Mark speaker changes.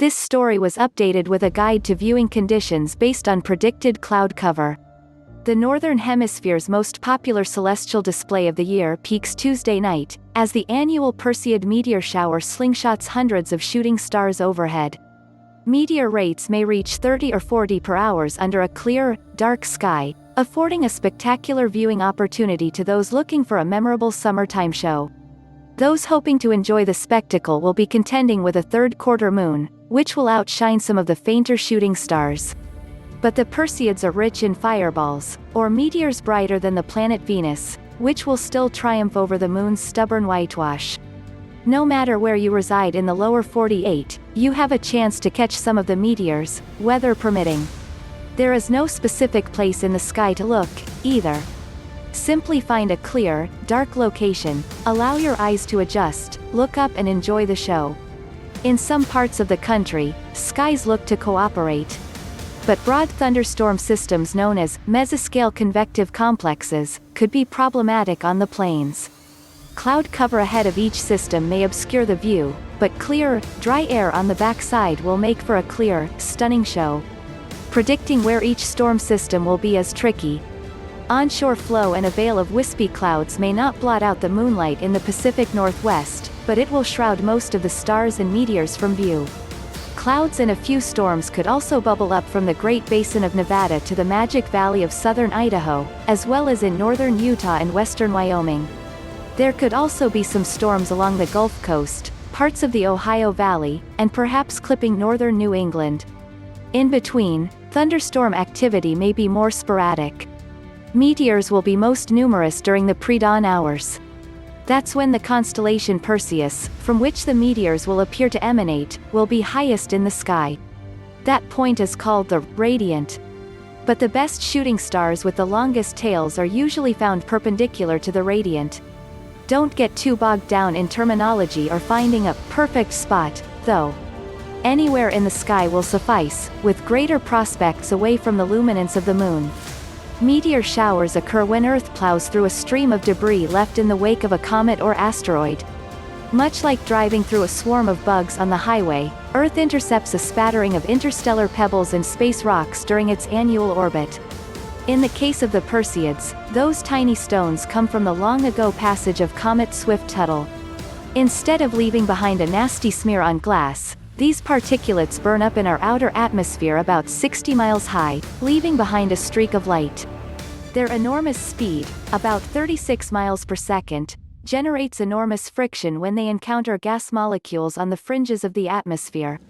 Speaker 1: This story was updated with a guide to viewing conditions based on predicted cloud cover. The Northern Hemisphere's most popular celestial display of the year peaks Tuesday night, as the annual Perseid meteor shower slingshots hundreds of shooting stars overhead. Meteor rates may reach 30 or 40 per hour under a clear, dark sky, affording a spectacular viewing opportunity to those looking for a memorable summertime show. Those hoping to enjoy the spectacle will be contending with a third-quarter moon, which will outshine some of the fainter shooting stars. But the Perseids are rich in fireballs, or meteors brighter than the planet Venus, which will still triumph over the moon's stubborn whitewash. No matter where you reside in the lower 48, you have a chance to catch some of the meteors, weather permitting. There is no specific place in the sky to look, either. Simply find a clear, dark location, allow your eyes to adjust, look up and enjoy the show. In some parts of the country, skies look to cooperate. But broad thunderstorm systems known as mesoscale convective complexes could be problematic on the plains. Cloud cover ahead of each system may obscure the view, but clear, dry air on the backside will make for a clear, stunning show. Predicting where each storm system will be is tricky. Onshore flow and a veil of wispy clouds may not blot out the moonlight in the Pacific Northwest, but it will shroud most of the stars and meteors from view. Clouds and a few storms could also bubble up from the Great Basin of Nevada to the Magic Valley of southern Idaho, as well as in northern Utah and western Wyoming. There could also be some storms along the Gulf Coast, parts of the Ohio Valley, and perhaps clipping northern New England. In between, thunderstorm activity may be more sporadic. Meteors will be most numerous during the predawn hours. That's when the constellation Perseids, from which the meteors will appear to emanate, will be highest in the sky. That point is called the radiant. But the best shooting stars with the longest tails are usually found perpendicular to the radiant. Don't get too bogged down in terminology or finding a perfect spot, though. Anywhere in the sky will suffice, with greater prospects away from the luminance of the moon. Meteor showers occur when Earth plows through a stream of debris left in the wake of a comet or asteroid. Much like driving through a swarm of bugs on the highway, Earth intercepts a spattering of interstellar pebbles and space rocks during its annual orbit. In the case of the Perseids, those tiny stones come from the long-ago passage of comet Swift-Tuttle. Instead of leaving behind a nasty smear on glass, these particulates burn up in our outer atmosphere about 60 miles high, leaving behind a streak of light. Their enormous speed, about 36 miles per second, generates enormous friction when they encounter gas molecules on the fringes of the atmosphere.